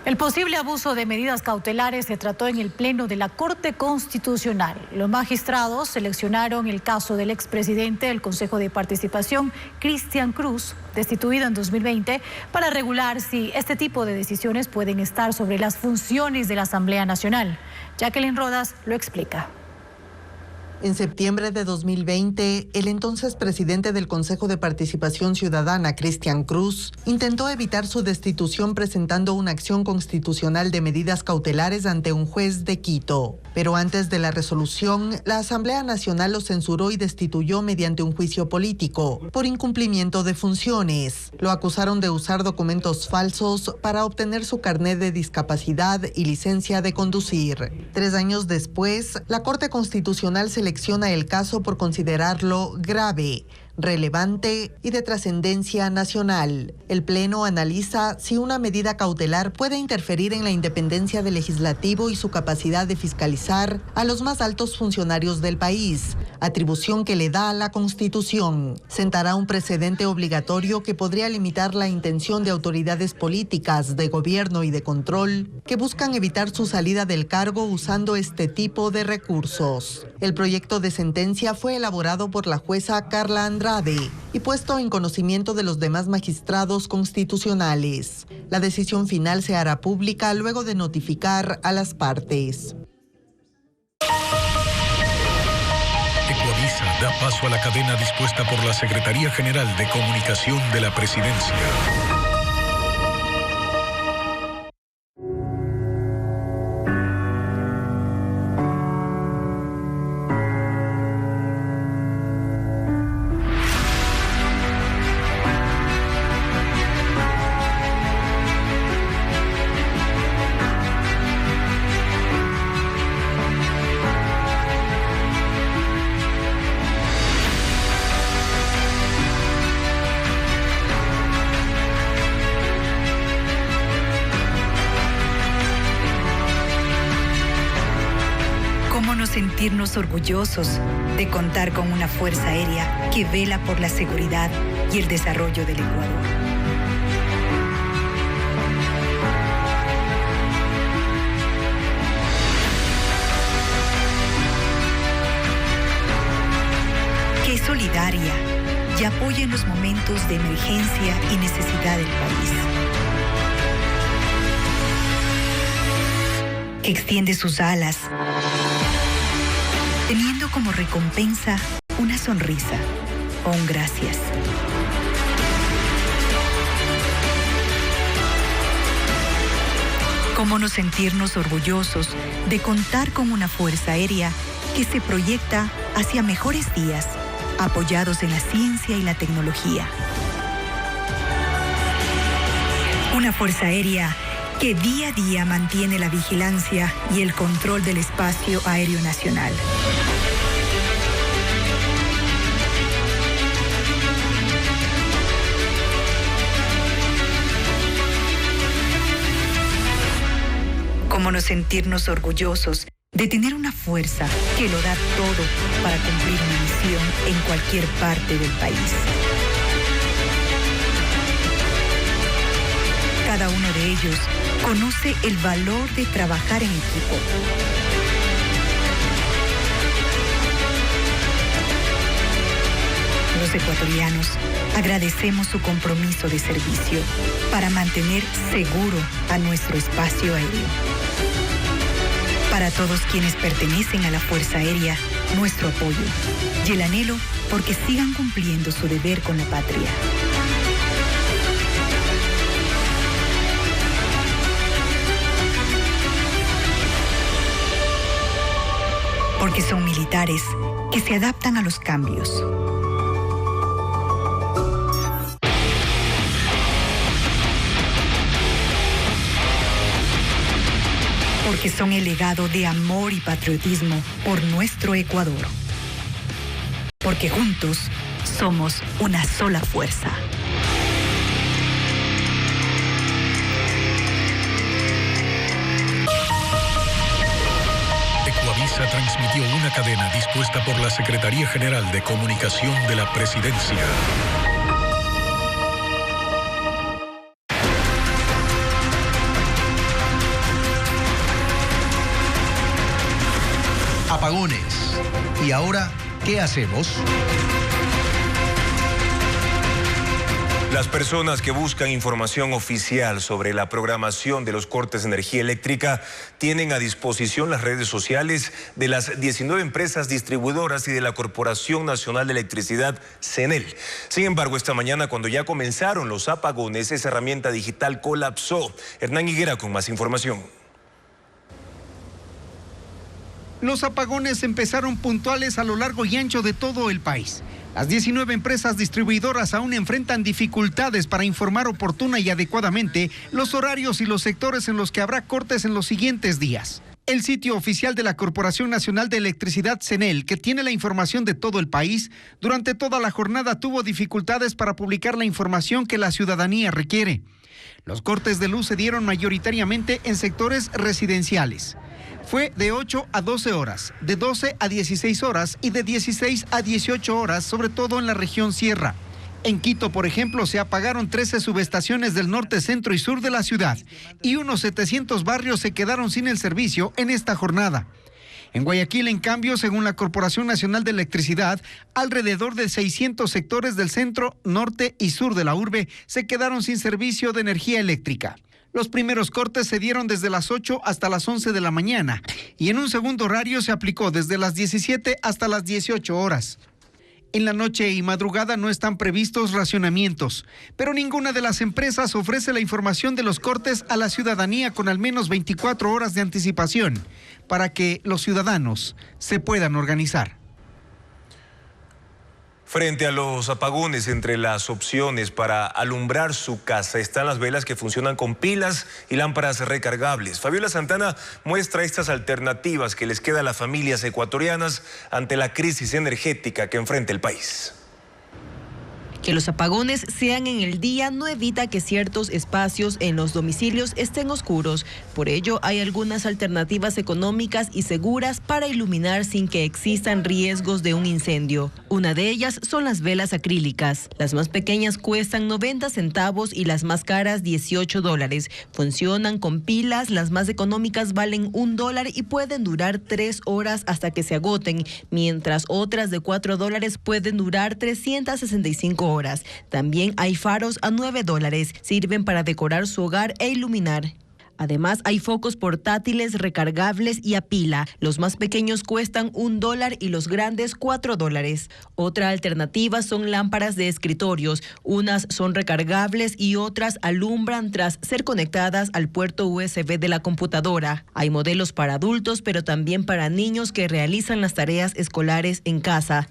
El posible abuso de medidas cautelares se trató en el Pleno de la Corte Constitucional. Los magistrados seleccionaron el caso del expresidente del Consejo de Participación, Cristian Cruz, destituido en 2020, para regular si este tipo de decisiones pueden estar sobre las funciones de la Asamblea Nacional. Jacqueline Rodas lo explica. En septiembre de 2020, el entonces presidente del Consejo de Participación Ciudadana, Cristian Cruz, intentó evitar su destitución presentando una acción constitucional de medidas cautelares ante un juez de Quito. Pero antes de la resolución, la Asamblea Nacional lo censuró y destituyó mediante un juicio político por incumplimiento de funciones. Lo acusaron de usar documentos falsos para obtener su carnet de discapacidad y licencia de conducir. 3 años después, la Corte Constitucional selecciona el caso por considerarlo grave, relevante y de trascendencia nacional. El Pleno analiza si una medida cautelar puede interferir en la independencia del legislativo y su capacidad de fiscalizar a los más altos funcionarios del país, atribución que le da a la Constitución. Sentará un precedente obligatorio que podría limitar la intención de autoridades políticas, de gobierno y de control que buscan evitar su salida del cargo usando este tipo de recursos. El proyecto de sentencia fue elaborado por la jueza Carla Andrade y puesto en conocimiento de los demás magistrados constitucionales. La decisión final se hará pública luego de notificar a las partes. Ecuavisa da paso a la cadena dispuesta por la Secretaría General de Comunicación de la Presidencia. Sentirnos orgullosos de contar con una Fuerza Aérea que vela por la seguridad y el desarrollo del Ecuador. Que es solidaria y apoya en los momentos de emergencia y necesidad del país. Que extiende sus alas teniendo como recompensa una sonrisa o un gracias. ¿Cómo no sentirnos orgullosos de contar con una Fuerza Aérea que se proyecta hacia mejores días, apoyados en la ciencia y la tecnología? Una Fuerza Aérea que día a día mantiene la vigilancia y el control del espacio aéreo nacional. ¿Cómo no sentirnos orgullosos de tener una fuerza que lo da todo para cumplir una misión en cualquier parte del país? Cada uno de ellos conoce el valor de trabajar en equipo. Los ecuatorianos agradecemos su compromiso de servicio para mantener seguro a nuestro espacio aéreo. Para todos quienes pertenecen a la Fuerza Aérea, nuestro apoyo y el anhelo porque sigan cumpliendo su deber con la patria. Porque son militares que se adaptan a los cambios. Porque son el legado de amor y patriotismo por nuestro Ecuador. Porque juntos somos una sola fuerza. Ecuavisa transmitió una cadena dispuesta por la Secretaría General de Comunicación de la Presidencia. Apagones. ¿Y ahora qué hacemos? Las personas que buscan información oficial sobre la programación de los cortes de energía eléctrica tienen a disposición las redes sociales de las 19 empresas distribuidoras y de la Corporación Nacional de Electricidad, CNEL. Sin embargo, esta mañana, cuando ya comenzaron los apagones, esa herramienta digital colapsó. Hernán Higuera con más información. Los apagones empezaron puntuales a lo largo y ancho de todo el país. Las 19 empresas distribuidoras aún enfrentan dificultades para informar oportuna y adecuadamente los horarios y los sectores en los que habrá cortes en los siguientes días. El sitio oficial de la Corporación Nacional de Electricidad, CNEL, que tiene la información de todo el país, durante toda la jornada tuvo dificultades para publicar la información que la ciudadanía requiere. Los cortes de luz se dieron mayoritariamente en sectores residenciales. Fue de 8 a 12 horas, de 12 a 16 horas y de 16 a 18 horas, sobre todo en la región Sierra. En Quito, por ejemplo, se apagaron 13 subestaciones del norte, centro y sur de la ciudad y unos 700 barrios se quedaron sin el servicio en esta jornada. En Guayaquil, en cambio, según la Corporación Nacional de Electricidad, alrededor de 600 sectores del centro, norte y sur de la urbe se quedaron sin servicio de energía eléctrica. Los primeros cortes se dieron desde las 8 hasta las 11 de la mañana y en un segundo horario se aplicó desde las 17 hasta las 18 horas. En la noche y madrugada no están previstos racionamientos, pero ninguna de las empresas ofrece la información de los cortes a la ciudadanía con al menos 24 horas de anticipación para que los ciudadanos se puedan organizar. Frente a los apagones, entre las opciones para alumbrar su casa están las velas que funcionan con pilas y lámparas recargables. Fabiola Santana muestra estas alternativas que les queda a las familias ecuatorianas ante la crisis energética que enfrenta el país. Que los apagones sean en el día no evita que ciertos espacios en los domicilios estén oscuros. Por ello, hay algunas alternativas económicas y seguras para iluminar sin que existan riesgos de un incendio. Una de ellas son las velas acrílicas. Las más pequeñas cuestan 90 centavos y las más caras $18. Funcionan con pilas, las más económicas valen $1 y pueden durar 3 horas hasta que se agoten, mientras otras de $4 pueden durar 365 horas. También hay faros a $9, sirven para decorar su hogar e iluminar. Además, hay focos portátiles recargables y a pila. Los más pequeños cuestan $1 y los grandes $4. Otra alternativa son lámparas de escritorios. Unas son recargables y otras alumbran tras ser conectadas al puerto USB de la computadora. Hay modelos para adultos, pero también para niños que realizan las tareas escolares en casa.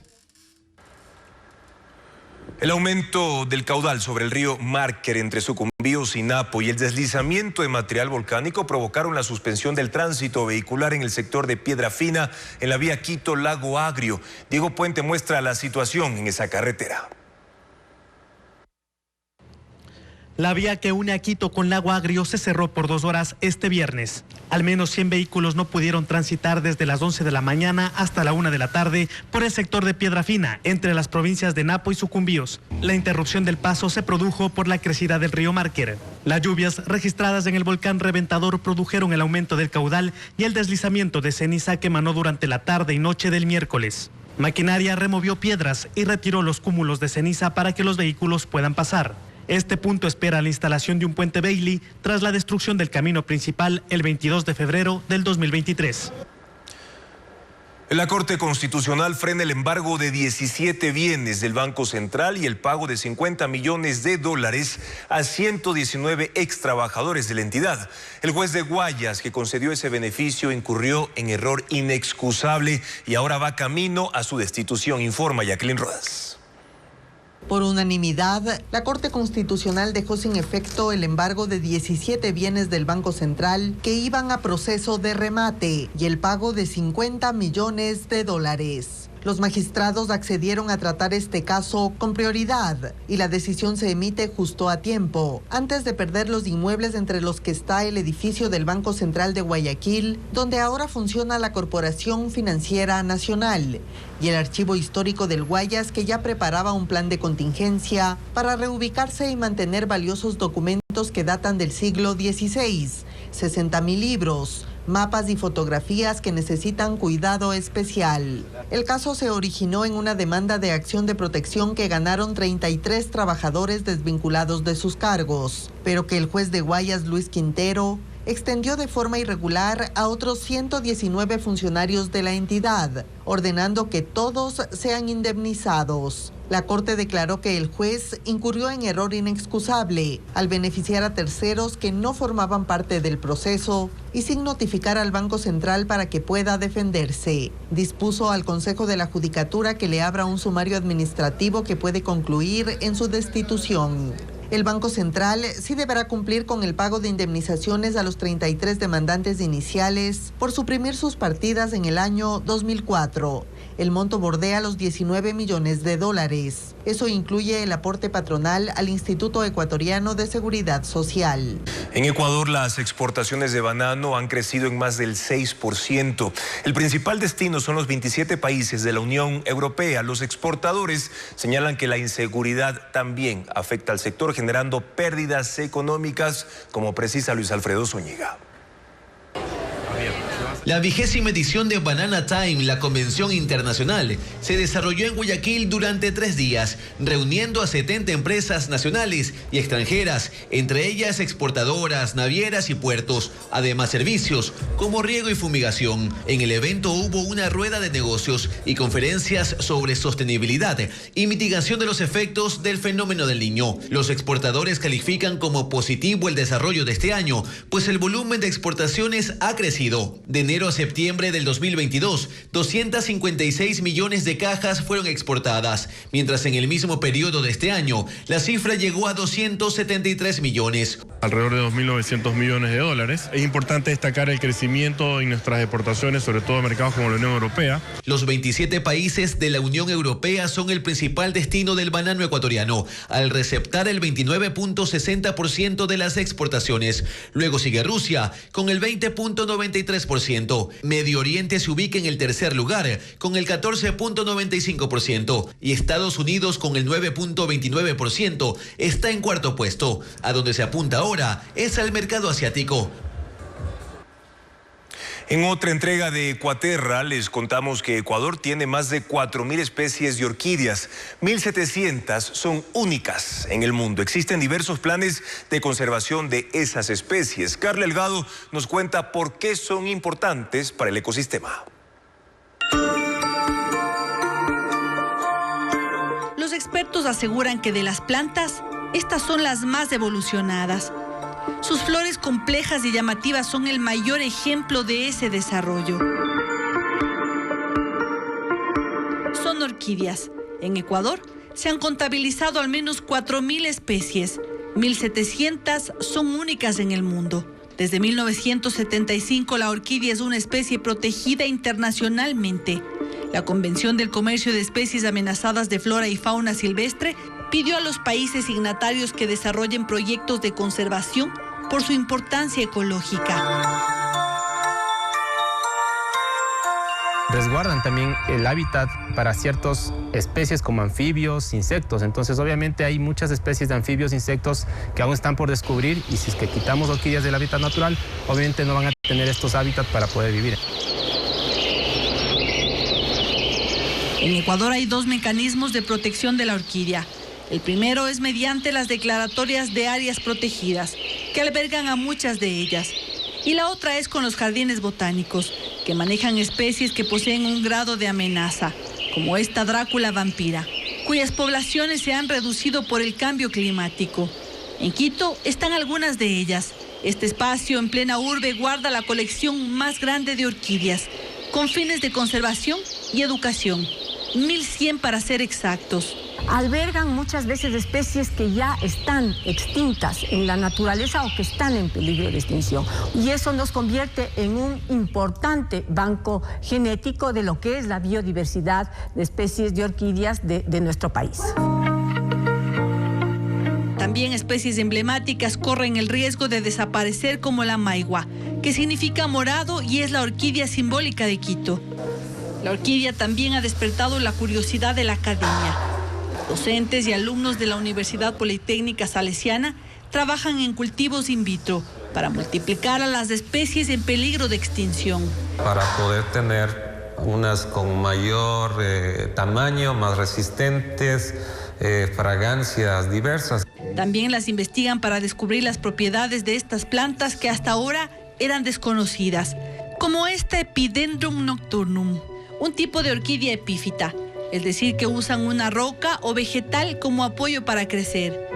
El aumento del caudal sobre el río Márquer entre Sucumbíos y Napo y el deslizamiento de material volcánico provocaron la suspensión del tránsito vehicular en el sector de Piedra Fina en la vía Quito-Lago Agrio. Diego Puente muestra la situación en esa carretera. La vía que une a Quito con Lago Agrio se cerró por 2 horas este viernes. Al menos 100 vehículos no pudieron transitar desde las 11 de la mañana hasta la 1 de la tarde por el sector de Piedra Fina, entre las provincias de Napo y Sucumbíos. La interrupción del paso se produjo por la crecida del río Márquer. Las lluvias registradas en el volcán Reventador produjeron el aumento del caudal y el deslizamiento de ceniza que emanó durante la tarde y noche del miércoles. Maquinaria removió piedras y retiró los cúmulos de ceniza para que los vehículos puedan pasar. Este punto espera la instalación de un puente Bailey tras la destrucción del camino principal el 22 de febrero del 2023. La Corte Constitucional frena el embargo de 17 bienes del Banco Central y el pago de $50 millones a 119 ex trabajadores de la entidad. El juez de Guayas que concedió ese beneficio incurrió en error inexcusable y ahora va camino a su destitución, informa Jacqueline Rodas. Por unanimidad, la Corte Constitucional dejó sin efecto el embargo de 17 bienes del Banco Central que iban a proceso de remate y el pago de $50 millones. Los magistrados accedieron a tratar este caso con prioridad y la decisión se emite justo a tiempo, antes de perder los inmuebles entre los que está el edificio del Banco Central de Guayaquil, donde ahora funciona la Corporación Financiera Nacional, y el archivo histórico del Guayas, que ya preparaba un plan de contingencia para reubicarse y mantener valiosos documentos que datan del siglo XVI, 60.000 libros, mapas y fotografías que necesitan cuidado especial. El caso se originó en una demanda de acción de protección que ganaron 33 trabajadores desvinculados de sus cargos, pero que el juez de Guayas, Luis Quintero, extendió de forma irregular a otros 119 funcionarios de la entidad, ordenando que todos sean indemnizados. La Corte declaró que el juez incurrió en error inexcusable al beneficiar a terceros que no formaban parte del proceso y sin notificar al Banco Central para que pueda defenderse. Dispuso al Consejo de la Judicatura que le abra un sumario administrativo que puede concluir en su destitución. El Banco Central sí deberá cumplir con el pago de indemnizaciones a los 33 demandantes iniciales por suprimir sus partidas en el año 2004. El monto bordea los $19 millones. Eso incluye el aporte patronal al Instituto Ecuatoriano de Seguridad Social. En Ecuador, las exportaciones de banano han crecido en más del 6%. El principal destino son los 27 países de la Unión Europea. Los exportadores señalan que la inseguridad también afecta al sector, generando pérdidas económicas, como precisa Luis Alfredo Zúñiga. La 20ª edición de Banana Time, la convención internacional, se desarrolló en Guayaquil durante 3 días, reuniendo a 70 empresas nacionales y extranjeras, entre ellas exportadoras, navieras y puertos, además servicios como riego y fumigación. En el evento hubo una rueda de negocios y conferencias sobre sostenibilidad y mitigación de los efectos del fenómeno del Niño. Los exportadores califican como positivo el desarrollo de este año, pues el volumen de exportaciones ha crecido. De enero a septiembre del 2022, 256 millones de cajas fueron exportadas, mientras en el mismo periodo de este año, la cifra llegó a 273 millones. Alrededor de $2.900 millones. Es importante destacar el crecimiento en nuestras exportaciones, sobre todo en mercados como la Unión Europea. Los 27 países de la Unión Europea son el principal destino del banano ecuatoriano, al receptar el 29.60% de las exportaciones. Luego sigue Rusia, con el 20.93%. Medio Oriente se ubica en el tercer lugar, con el 14.95%, y Estados Unidos, con el 9.29%, está en cuarto puesto. A donde se apunta ahora es al mercado asiático. En otra entrega de Ecuaterra les contamos que Ecuador tiene más de 4.000 especies de orquídeas. 1.700 son únicas en el mundo. Existen diversos planes de conservación de esas especies. Carla Delgado nos cuenta por qué son importantes para el ecosistema. Los expertos aseguran que de las plantas, estas son las más evolucionadas. Sus flores complejas y llamativas son el mayor ejemplo de ese desarrollo. Son orquídeas. En Ecuador se han contabilizado al menos 4.000 especies. 1.700 son únicas en el mundo. Desde 1975 la orquídea es una especie protegida internacionalmente. La Convención del Comercio de Especies Amenazadas de Flora y Fauna Silvestre pidió a los países signatarios que desarrollen proyectos de conservación por su importancia ecológica. Resguardan también el hábitat para ciertas especies como anfibios, insectos. Entonces, obviamente, hay muchas especies de anfibios, insectos que aún están por descubrir, y si es que quitamos orquídeas del hábitat natural, obviamente no van a tener estos hábitats para poder vivir. En Ecuador hay 2 mecanismos de protección de la orquídea. El primero es mediante las declaratorias de áreas protegidas, que albergan a muchas de ellas. y la otra es con los jardines botánicos, que manejan especies que poseen un grado de amenaza, como esta Drácula vampira, cuyas poblaciones se han reducido por el cambio climático. En Quito están algunas de ellas. Este espacio en plena urbe guarda la colección más grande de orquídeas, con fines de conservación y educación, 1.100 para ser exactos. Albergan muchas veces especies que ya están extintas en la naturaleza o que están en peligro de extinción. Y eso nos convierte en un importante banco genético de lo que es la biodiversidad de especies de orquídeas de nuestro país. También especies emblemáticas corren el riesgo de desaparecer, como la maigua, que significa morado y es la orquídea simbólica de Quito. La orquídea también ha despertado la curiosidad de la academia. Docentes y alumnos de la Universidad Politécnica Salesiana trabajan en cultivos in vitro para multiplicar a las especies en peligro de extinción. Para poder tener unas con mayor tamaño, más resistentes, fragancias diversas. También las investigan para descubrir las propiedades de estas plantas que hasta ahora eran desconocidas, como esta Epidendrum nocturnum, un tipo de orquídea epífita, es decir, que usan una roca o vegetal como apoyo para crecer.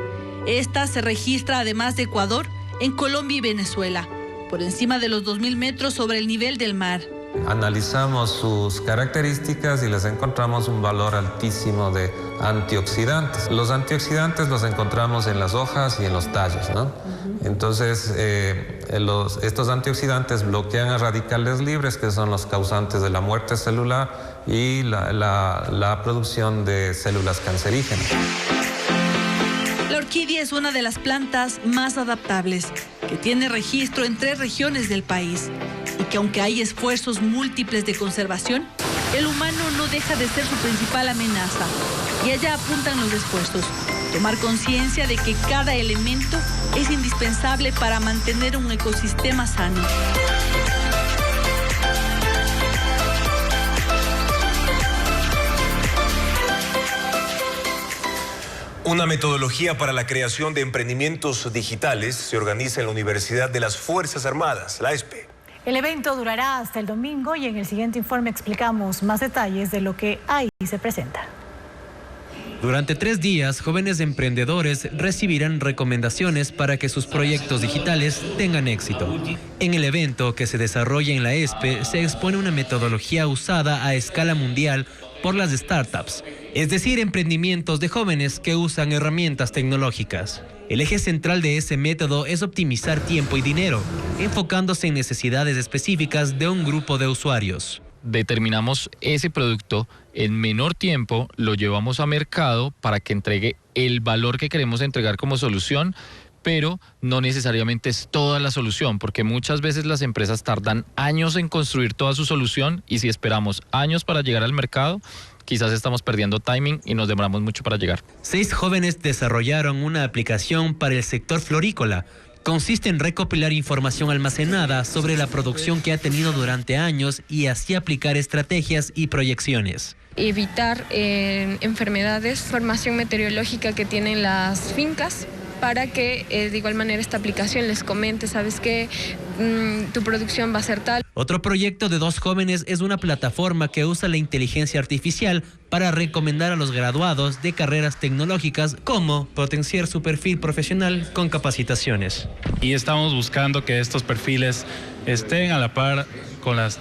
Esta se registra, además de Ecuador, en Colombia y Venezuela, por encima de los 2.000 metros sobre el nivel del mar. Analizamos sus características y les encontramos un valor altísimo de antioxidantes. Los antioxidantes los encontramos en las hojas y en los tallos, ¿no? Entonces, estos antioxidantes bloquean a radicales libres, que son los causantes de la muerte celular y la producción de células cancerígenas. La orquídea es una de las plantas más adaptables, que tiene registro en 3 regiones del país, y que aunque hay esfuerzos múltiples de conservación, el humano no deja de ser su principal amenaza. Y allá apuntan los esfuerzos: tomar conciencia de que cada elemento es indispensable para mantener un ecosistema sano. Una metodología para la creación de emprendimientos digitales se organiza en la Universidad de las Fuerzas Armadas, la ESPE. El evento durará hasta el domingo y en el siguiente informe explicamos más detalles de lo que ahí se presenta. Durante 3 días, jóvenes emprendedores recibirán recomendaciones para que sus proyectos digitales tengan éxito. En el evento, que se desarrolla en la ESPE, se expone una metodología usada a escala mundial por las startups, es decir, emprendimientos de jóvenes que usan herramientas tecnológicas. El eje central de ese método es optimizar tiempo y dinero, enfocándose en necesidades específicas de un grupo de usuarios. Determinamos ese producto en menor tiempo, lo llevamos a mercado para que entregue el valor que queremos entregar como solución, pero no necesariamente es toda la solución, porque muchas veces las empresas tardan años en construir toda su solución y si esperamos años para llegar al mercado, quizás estamos perdiendo timing y nos demoramos mucho para llegar. 6 jóvenes desarrollaron una aplicación para el sector florícola. Consiste en recopilar información almacenada sobre la producción que ha tenido durante años y así aplicar estrategias y proyecciones. Evitar enfermedades, formación meteorológica que tienen las fincas, para que de igual manera esta aplicación les comente, ¿sabes qué? Tu producción va a ser tal. Otro proyecto de 2 jóvenes es una plataforma que usa la inteligencia artificial para recomendar a los graduados de carreras tecnológicas cómo potenciar su perfil profesional con capacitaciones. Y estamos buscando que estos perfiles estén a la par con las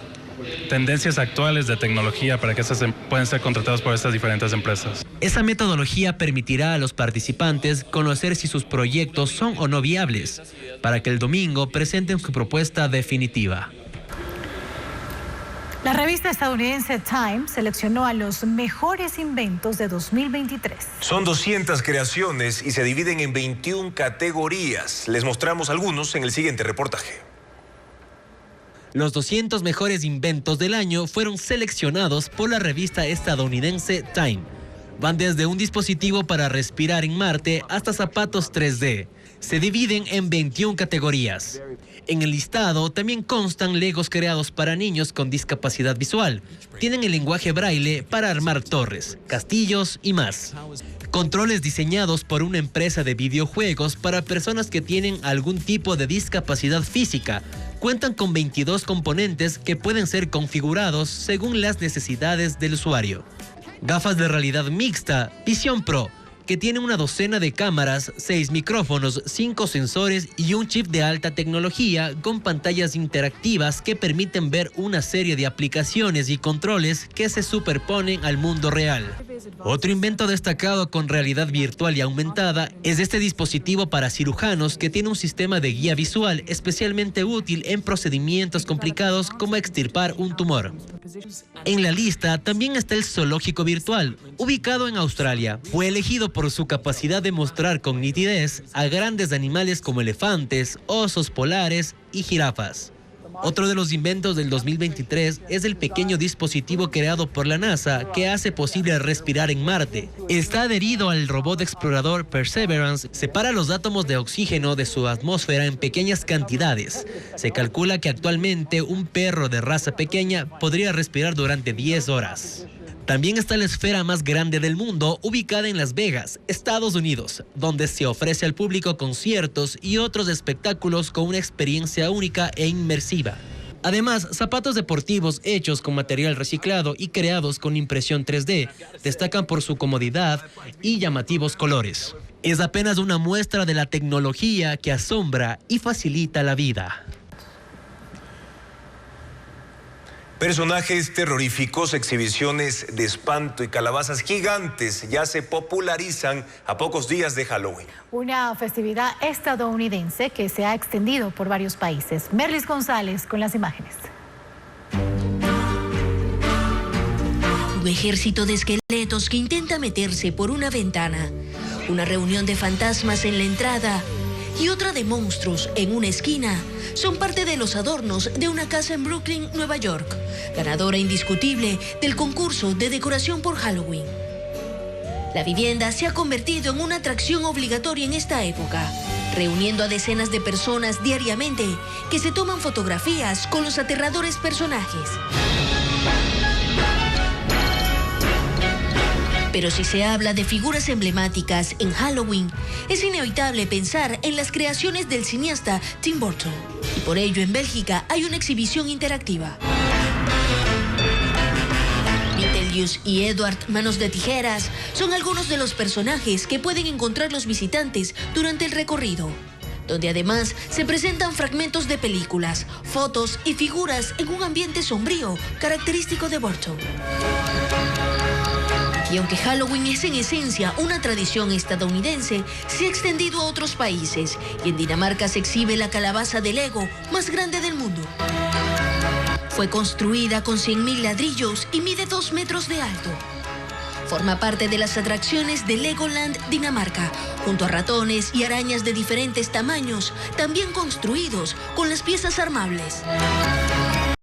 tendencias actuales de tecnología para que estas puedan ser contratados por estas diferentes empresas. Esa metodología permitirá a los participantes conocer si sus proyectos son o no viables, para que el domingo presenten su propuesta definitiva. La revista estadounidense Time seleccionó a los mejores inventos de 2023. Son 200 creaciones y se dividen en 21 categorías. Les mostramos algunos en el siguiente reportaje. Los 200 mejores inventos del año fueron seleccionados por la revista estadounidense Time. Van desde un dispositivo para respirar en Marte hasta zapatos 3D. Se dividen en 21 categorías. En el listado también constan legos creados para niños con discapacidad visual. Tienen el lenguaje braille para armar torres, castillos y más. Controles diseñados por una empresa de videojuegos para personas que tienen algún tipo de discapacidad física, cuentan con 22 componentes que pueden ser configurados según las necesidades del usuario. Gafas de realidad mixta Vision Pro, que tiene una docena de cámaras, 6 micrófonos, 5 sensores y un chip de alta tecnología con pantallas interactivas que permiten ver una serie de aplicaciones y controles que se superponen al mundo real. Otro invento destacado con realidad virtual y aumentada es este dispositivo para cirujanos que tiene un sistema de guía visual especialmente útil en procedimientos complicados como extirpar un tumor. En la lista también está el zoológico virtual, ubicado en Australia. Fue elegido por su capacidad de mostrar con nitidez a grandes animales como elefantes, osos polares y jirafas. Otro de los inventos del 2023 es el pequeño dispositivo creado por la NASA que hace posible respirar en Marte. Está adherido al robot explorador Perseverance, separa los átomos de oxígeno de su atmósfera en pequeñas cantidades. Se calcula que actualmente un perro de raza pequeña podría respirar durante 10 horas. También está la esfera más grande del mundo, ubicada en Las Vegas, Estados Unidos, donde se ofrece al público conciertos y otros espectáculos con una experiencia única e inmersiva. Además, zapatos deportivos hechos con material reciclado y creados con impresión 3D destacan por su comodidad y llamativos colores. Es apenas una muestra de la tecnología que asombra y facilita la vida. Personajes terroríficos, exhibiciones de espanto y calabazas gigantes ya se popularizan a pocos días de Halloween. Una festividad estadounidense que se ha extendido por varios países. Merlis González con las imágenes. Un ejército de esqueletos que intenta meterse por una ventana. Una reunión de fantasmas en la entrada y otra de monstruos en una esquina son parte de los adornos de una casa en Brooklyn, Nueva York, ganadora indiscutible del concurso de decoración por Halloween. La vivienda se ha convertido en una atracción obligatoria en esta época, reuniendo a decenas de personas diariamente que se toman fotografías con los aterradores personajes. Pero si se habla de figuras emblemáticas en Halloween, es inevitable pensar en las creaciones del cineasta Tim Burton. Y por ello en Bélgica hay una exhibición interactiva. Beetlejuice y Edward Manos de Tijeras son algunos de los personajes que pueden encontrar los visitantes durante el recorrido, donde además se presentan fragmentos de películas, fotos y figuras en un ambiente sombrío característico de Burton. Y aunque Halloween es en esencia una tradición estadounidense, se ha extendido a otros países y en Dinamarca se exhibe la calabaza de Lego más grande del mundo. Fue construida con 100.000 ladrillos y mide 2 metros de alto. Forma parte de las atracciones de Legoland, Dinamarca, junto a ratones y arañas de diferentes tamaños, también construidos con las piezas armables.